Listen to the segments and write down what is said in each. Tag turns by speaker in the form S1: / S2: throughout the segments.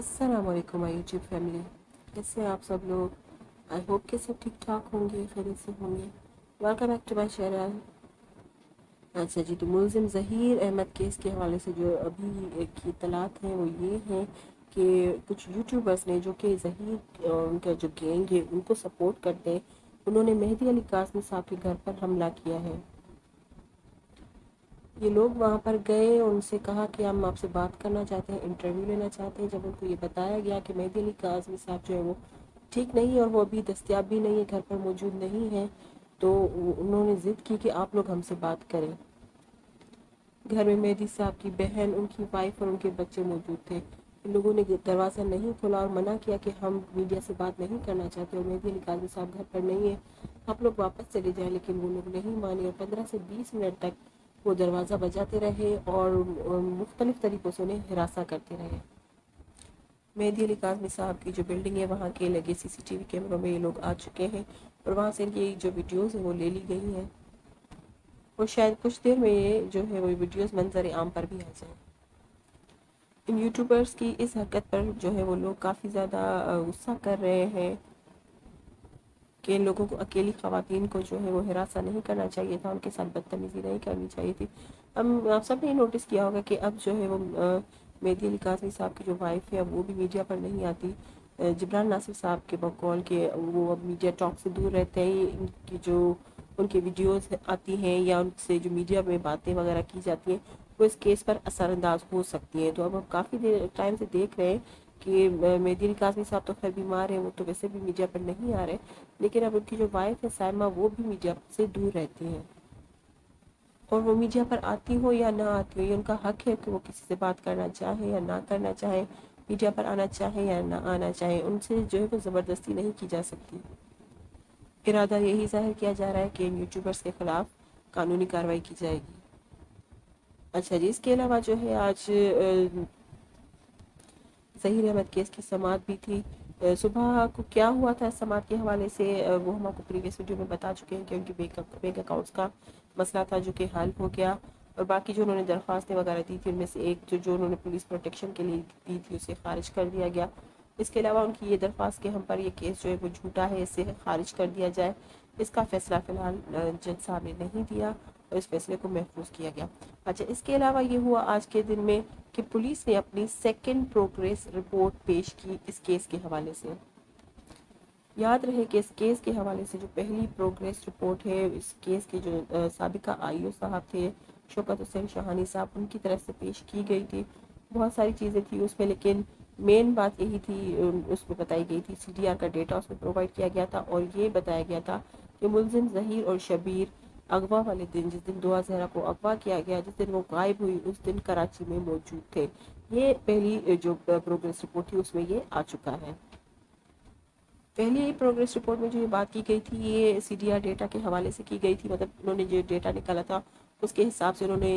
S1: अस्सलाम वालेकुम my YouTube family. कैसे हैं आप सब लोग? आई होप कि सब ठीक ठाक होंगे, खैरियत से होंगे। Welcome back to my channel. अच्छा जी, तो मुलजिम ज़हीर अहमद केस के हवाले से जो अभी की इत्तलात हैं वो ये हैं कि कुछ यूट्यूबर्स ने जो कि ज़हीर और उनका जो गैंग है उनको सपोर्ट करते हैं, उन्होंने मेहदी अली कासमी साहब के घर पर हमला किया है। ये लोग वहाँ पर गए, उनसे कहा कि हम आपसे बात करना चाहते हैं, इंटरव्यू लेना चाहते हैं। जब उनको ये बताया गया कि मेहदी अली काज़मी साहब जो है वो ठीक नहीं है और वो अभी दस्तयाब भी नहीं है, घर पर मौजूद नहीं है, तो उन्होंने ज़िद की कि आप लोग हमसे बात करें। घर में मेहदी साहब की बहन, उनकी वाइफ और उनके बच्चे मौजूद थे। इन लोगों ने दरवाज़ा नहीं खोला और मना किया कि हम मीडिया से बात नहीं करना चाहते और मेहदी अली काज़मी साहब घर पर नहीं है, आप लोग वापस चले जाएं। लेकिन वो लोग नहीं माने और 15 से 20 मिनट तक वो दरवाज़ा बजाते रहे और मुख्तलिफ़ तरीक़ों से उन्हें हिरासा करते रहे। मेहदी अली काज़मी साहब की जो बिल्डिंग है वहाँ के लगे सीसीटीवी कैमरों में ये लोग आ चुके हैं और वहाँ से इनकी जो वीडियोज़ हैं वो ले ली गई हैं और शायद कुछ देर में ये जो है वो वीडियोज़ मंजर आम पर भी आ जाए। इन यूट्यूबर्स की इस हरकत पर जो है वो लोग काफ़ी ज़्यादा गुस्सा कर रहे हैं कि इन लोगों को, अकेली ख़वातीन को जो है वो हिरासा नहीं करना चाहिए था, उनके साथ बदतमीज़ी नहीं करनी चाहिए थी। हम आप सब ने नोटिस किया होगा कि अब जो है वो मेहदी अली काज़मी साहब की जो वाइफ है वो भी मीडिया पर नहीं आती। जिब्रान नासिर साहब के बकौल के वो अब मीडिया टॉक से दूर रहते हैं। इनकी जो उनकी वीडियोस आती हैं या उनसे जो मीडिया में बातें वगैरह की जाती हैं वो इस केस पर असरअंदाज हो सकती हैं। तो अब हम काफ़ी देर टाइम से देख रहे हैं कि मेहदी अली काज़मी साहब तो खैर बीमार हैं, वो तो वैसे भी मीडिया पर नहीं आ रहे, लेकिन अब उनकी जो वाइफ है साइमा वो भी मीडिया से दूर रहती हैं। और वो मीडिया पर आती हो या ना आती हो, ये उनका हक है कि वो किसी से बात करना चाहे या ना करना चाहे, मीडिया पर आना चाहे या ना आना चाहे, उनसे जो है वो ज़बरदस्ती नहीं की जा सकती। इरादा यही जाहिर किया जा रहा है कि इन यूट्यूबर्स के खिलाफ कानूनी कार्रवाई की जाएगी। अच्छा जी, इसके अलावा जो है आज ज़हीर अहमद केस की समाअत भी थी। सुबह को क्या हुआ था समाअत के हवाले से वो हम आपको प्रीवियस वीडियो में बता चुके हैं कि उनके बैंक अकाउंट्स का मसला था जो कि हल हो गया और बाकी जो उन्होंने दरख्वास्तें वगैरह दी थी उनमें से एक जो उन्होंने पुलिस प्रोटेक्शन के लिए दी थी उसे खारिज कर दिया गया। इसके अलावा उनकी ये दरख्वास्त कि हम पर ये केस जो है वो झूठा है, इसे खारिज कर दिया जाए, इसका फ़ैसला फ़िलहाल जज साहब ने नहीं दिया और इस फैसले को महफूज किया गया। अच्छा, इसके अलावा ये हुआ आज के दिन में कि पुलिस ने अपनी सेकंड प्रोग्रेस रिपोर्ट पेश की इस केस के हवाले से। याद रहे कि इस केस के हवाले से जो पहली प्रोग्रेस रिपोर्ट है इस केस के जो साबिका आईओ साहब थे शौकत हुसैन शाहानी साहब, उनकी तरफ से पेश की गई थी। बहुत सारी चीज़ें थी उसमें, लेकिन मेन बात यही थी, उसमें बताई गई थी सीडीआर का डेटा उसमें प्रोवाइड किया गया था और ये बताया गया था कि मुलजिम ज़हीर और शबीर अगवा वाले दिन, जिस दिन दुआ जहरा को अगवा किया गया, जिस दिन वो गायब हुई, उस दिन कराची में मौजूद थे। ये पहली जो प्रोग्रेस रिपोर्ट थी उसमें ये आ चुका है। पहली प्रोग्रेस रिपोर्ट में जो ये बात की गई थी ये सीडीआर डेटा के हवाले से की गई थी, मतलब उन्होंने जो डेटा निकाला था उसके हिसाब से उन्होंने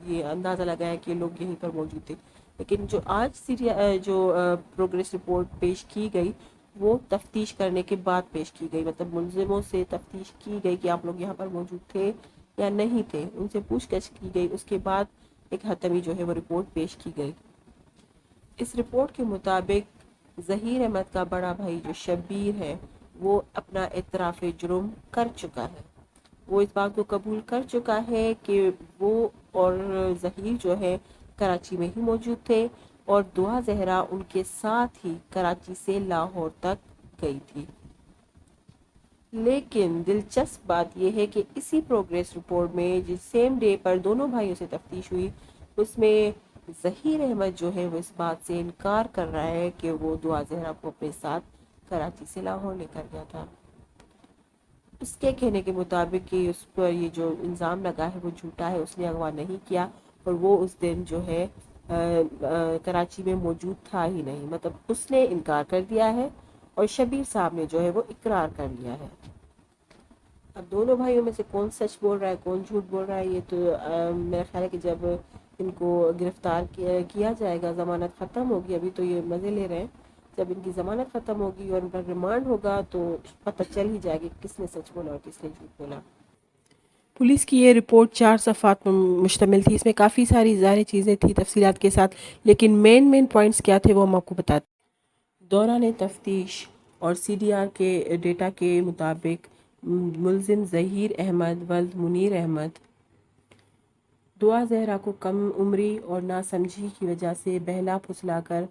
S1: ये अंदाज़ा लगाया कि लोग यहीं पर मौजूद थे। लेकिन जो आज सीडीआर जो प्रोग्रेस रिपोर्ट पेश की गई वो तफ्तीश करने के बाद पेश की गई, मतलब मुलजिमों से तफ्तीश की गई कि आप लोग यहाँ पर मौजूद थे या नहीं थे, उनसे पूछताछ की गई, उसके बाद एक हतमी जो है वो रिपोर्ट पेश की गई। इस रिपोर्ट के मुताबिक ज़हीर अहमद का बड़ा भाई जो शब्बीर है वो अपना इतराफ़ जुर्म कर चुका है। वो इस बात को कबूल कर चुका है कि वो और ज़हीर जो है कराची में ही मौजूद थे और दुआ जहरा उनके साथ ही कराची से लाहौर तक गई थी। लेकिन दिलचस्प बात यह है कि इसी प्रोग्रेस रिपोर्ट में जिस सेम डे पर दोनों भाइयों से तफ्तीश हुई उसमें ज़हीर अहमद जो है वो इस बात से इनकार कर रहा है कि वो दुआ जहरा को अपने साथ कराची से लाहौर लेकर गया था। उसके कहने के मुताबिक कि उस पर ये जो इल्ज़ाम लगा है वो झूठा है, उसने अगवा नहीं किया और वो उस दिन जो है कराची में मौजूद था ही नहीं, मतलब उसने इनकार कर दिया है और शबीर साहब ने जो है वो इकरार कर लिया है। अब दोनों भाइयों में से कौन सच बोल रहा है कौन झूठ बोल रहा है ये तो मेरा ख्याल है कि जब इनको गिरफ्तार किया जाएगा, ज़मानत ख़त्म होगी, अभी तो ये मज़े ले रहे हैं, जब इनकी ज़मानत ख़त्म होगी और उनका रिमांड होगा तो पता चल ही जाएगा कि किसने सच बोला और किसने झूठ बोला। पुलिस की ये रिपोर्ट 4 صفحات पर मुश्तमिल थी। इसमें काफ़ी सारी ज़ाहिर चीज़ें थी तफसीलात के साथ, लेकिन मेन पॉइंट्स क्या थे वो हम आपको बताते हैं। दौरान तफ्तीश और CDR के डेटा के मुताबिक मुलजिम ज़हीर अहमद वल्द मुनीर अहमद दुआ जहरा को कम उम्री और नासमझी की वजह से बहला फुसला कर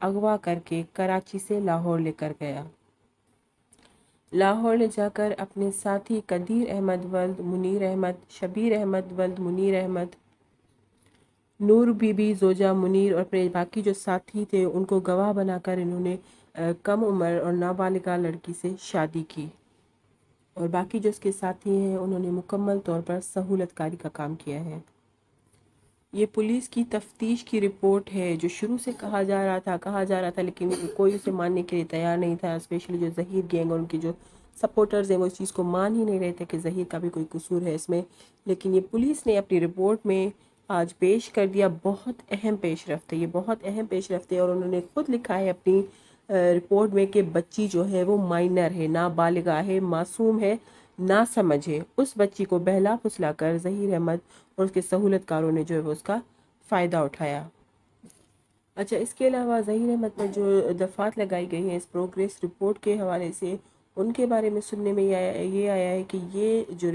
S1: अगवा करके कराची से लाहौर लेकर गया। लाहौर ले जाकर अपने साथी कदीर अहमद वल्द मुनीर अहमद, शबीर अहमद वल्द मुनीर अहमद, नूर बीबी जोजा मुनीर और अपने बाकी जो साथी थे उनको गवाह बनाकर इन्होंने कम उम्र और नाबालिगा लड़की से शादी की। और बाकी जो उसके साथी हैं उन्होंने मुकम्मल तौर पर सहूलतकारी का काम किया है। ये पुलिस की तफ्तीश की रिपोर्ट है जो शुरू से कहा जा रहा था लेकिन कोई उसे मानने के लिए तैयार नहीं था। स्पेशली जो ज़हीर गैंग और उनके जो सपोर्टर्स हैं वो इस चीज़ को मान ही नहीं रहे थे कि ज़हीर का भी कोई कसूर है इसमें। लेकिन ये पुलिस ने अपनी रिपोर्ट में आज पेश कर दिया। बहुत अहम पेशरफ्त है, ये बहुत अहम पेशरफ्त है। और उन्होंने खुद लिखा है अपनी रिपोर्ट में कि बच्ची जो है वो माइनर है, नाबालिगा है, मासूम है, ना समझे। उस बच्ची को बहला फुसला कर ज़हीर अहमद और उसके सहूलतकारों ने जो है वो उसका फ़ायदा उठाया। अच्छा, इसके अलावा ज़हीर अहमद पर जो दफ़ात लगाई गई हैं इस प्रोग्रेस रिपोर्ट के हवाले से, उनके बारे में सुनने में ये आया है कि ये जो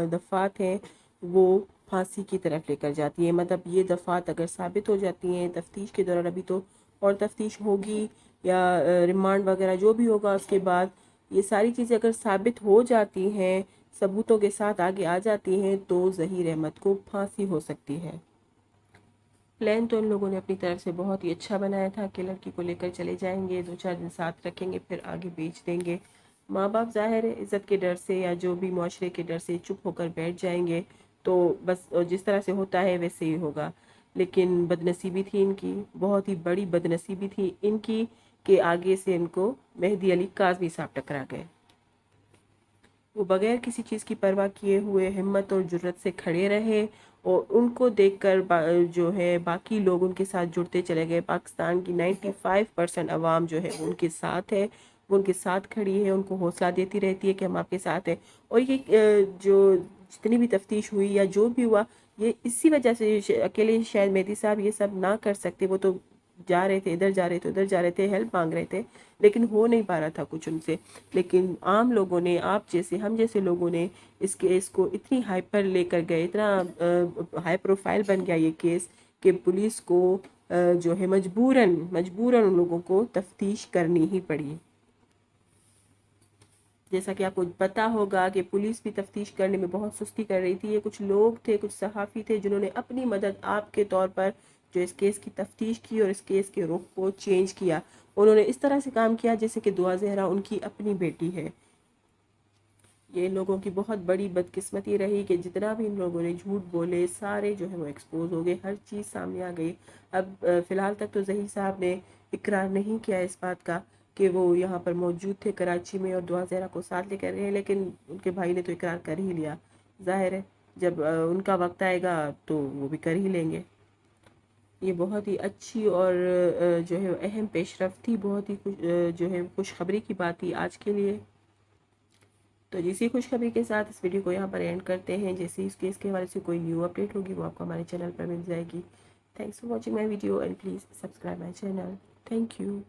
S1: दफ़ात हैं वो फांसी की तरफ लेकर जाती है। मतलब ये दफ़ात अगर साबित हो जाती हैं तफ्तीश के दौरान, अभी तो और तफ्तीश होगी या रिमांड वगैरह जो भी होगा उसके बाद, ये सारी चीज़ें अगर साबित हो जाती हैं, सबूतों के साथ आगे आ जाती हैं, तो ज़हीर अहमद को फांसी हो सकती है। प्लान तो इन लोगों ने अपनी तरफ से बहुत ही अच्छा बनाया था कि लड़की को लेकर चले जाएंगे, 2-4 दिन साथ रखेंगे, फिर आगे बेच देंगे। माँ बाप ज़ाहिर है इज़्ज़त के डर से या जो भी मुआशरे के डर से चुप होकर बैठ जाएंगे, तो बस जिस तरह से होता है वैसे ही होगा। लेकिन बदनसीबी थी इनकी, बहुत ही बड़ी बदनसीबी थी इनकी कि आगे से इनको मेहदी अली काज़मी साहब टकरा गए। वो बगैर किसी चीज़ की परवाह किए हुए हिम्मत और जुर्रत से खड़े रहे और उनको देखकर जो है बाकी लोग उनके साथ जुड़ते चले गए। पाकिस्तान की 95% अवाम जो है वो उनके साथ है, वो उनके साथ खड़ी है, उनको हौसला देती रहती है कि हम आपके साथ हैं। और ये जो जितनी भी तफ्तीश हुई या जो भी हुआ, ये इसी वजह से अकेले शायद मेहदी साहब ये सब ना कर सकते। वो तो जा रहे थे, इधर जा रहे थे, उधर जा रहे थे, हेल्प मांग रहे थे, लेकिन हो नहीं पा रहा था कुछ उनसे। लेकिन आम लोगों ने, आप जैसे, हम जैसे लोगों ने इस केस को इतनी हाइपर लेकर गए, इतना हाई प्रोफाइल बन गया ये केस कि पुलिस को जो है मजबूरन उन लोगों को तफ्तीश करनी ही पड़ी। जैसा कि आपको पता होगा कि पुलिस भी तफ्तीश करने में बहुत सुस्ती कर रही थी। ये कुछ लोग थे, कुछ सहाफ़ी थे जिन्होंने अपनी मदद आपके तौर पर जो इस केस की तफ्तीश की और इस केस के रुख को चेंज किया। उन्होंने इस तरह से काम किया जैसे कि दुआ ज़हरा उनकी अपनी बेटी है। ये लोगों की बहुत बड़ी बदकिस्मती रही कि जितना भी इन लोगों ने झूठ बोले सारे जो है वो एक्सपोज हो गए, हर चीज़ सामने आ गई। अब फ़िलहाल तक तो ज़हीर साहब ने इकरार नहीं किया इस बात का कि वो यहाँ पर मौजूद थे कराची में और दुआ ज़हरा को साथ लेकर गए, लेकिन उनके भाई ने तो इकरार कर ही लिया। ज़ाहिर है जब उनका वक्त आएगा तो वो भी कर ही लेंगे। ये बहुत ही अच्छी और जो है अहम पेशरफ्त थी, बहुत ही जो है खुशखबरी की बात थी आज के लिए। तो इसी खुशखबरी के साथ इस वीडियो को यहाँ पर एंड करते हैं। जैसे इस केस के हवाले से कोई न्यू अपडेट होगी वो आपको हमारे चैनल पर मिल जाएगी। Thanks for watching my video and please subscribe my channel. Thank you.